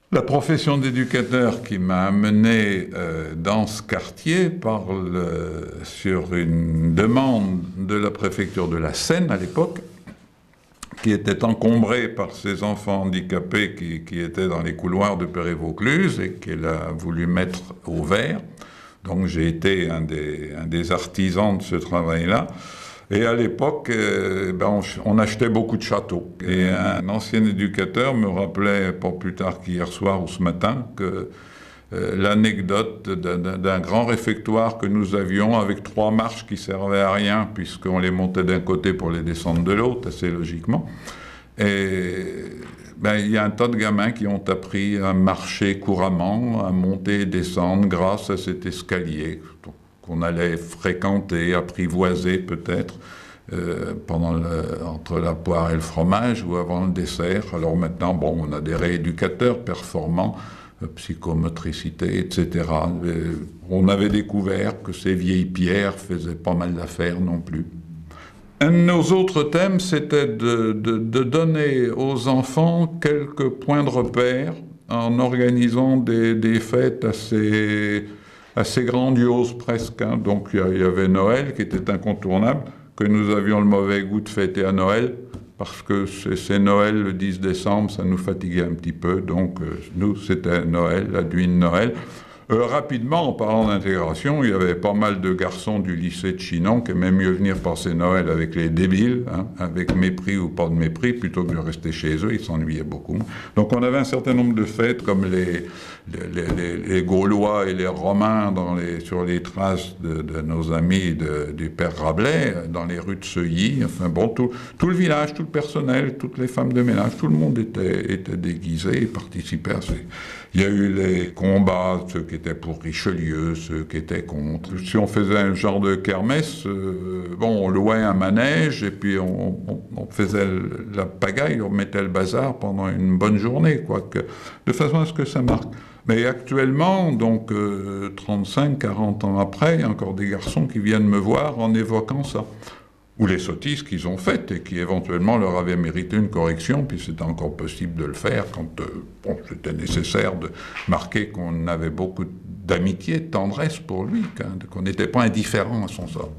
La profession d'éducateur qui m'a amené dans ce quartier parle sur une demande de la préfecture de la Seine à l'époque, qui était encombrée par ces enfants handicapés qui étaient dans les couloirs de Perret-Vaucluse et qu'elle a voulu mettre au vert. Donc j'ai été un des artisans de ce travail-là. Et à l'époque, on achetait beaucoup de châteaux. Et un ancien éducateur me rappelait, pas plus tard qu'hier soir ou ce matin, que l'anecdote d'un grand réfectoire que nous avions avec 3 marches qui servaient à rien, puisqu'on les montait d'un côté pour les descendre de l'autre, assez logiquement. Et il y a un tas de gamins qui ont appris à marcher couramment, à monter et descendre grâce à cet escalier qu'on allait fréquenter, apprivoiser peut-être, entre la poire et le fromage ou avant le dessert. Alors maintenant, on a des rééducateurs performants, psychomotricité, etc. On avait découvert que ces vieilles pierres faisaient pas mal d'affaires non plus. Un de nos autres thèmes, c'était de donner aux enfants quelques points de repère en organisant des fêtes assez grandiose presque. Hein. Donc il y avait Noël qui était incontournable, que nous avions le mauvais goût de fêter à Noël, parce que c'est Noël le 10 décembre, ça nous fatiguait un petit peu. Donc nous, c'était Noël, la nuit de Noël. Rapidement, en parlant d'intégration, il y avait pas mal de garçons du lycée de Chinon qui aimaient mieux venir passer Noël avec les débiles, hein, avec mépris ou pas de mépris, plutôt que de rester chez eux, ils s'ennuyaient beaucoup. Donc on avait un certain nombre de fêtes, comme les Gaulois et les Romains sur les traces de nos amis du père Rabelais, dans les rues de Seuilly. Enfin bon, tout le village, tout le personnel, toutes les femmes de ménage, tout le monde était déguisé et participait à ces... Il y a eu les combats, ceux qui étaient pour Richelieu, ceux qui étaient contre. Si on faisait un genre de kermesse, on louait un manège et puis on faisait la pagaille, on mettait le bazar pendant une bonne journée, de façon à ce que ça marque. Mais actuellement, donc 35, 40 ans après, il y a encore des garçons qui viennent me voir en évoquant ça. Ou les sottises qu'ils ont faites et qui éventuellement leur avaient mérité une correction, puis c'était encore possible de le faire quand c'était nécessaire de marquer qu'on avait beaucoup d'amitié, de tendresse pour lui, qu'on n'était pas indifférent à son sort.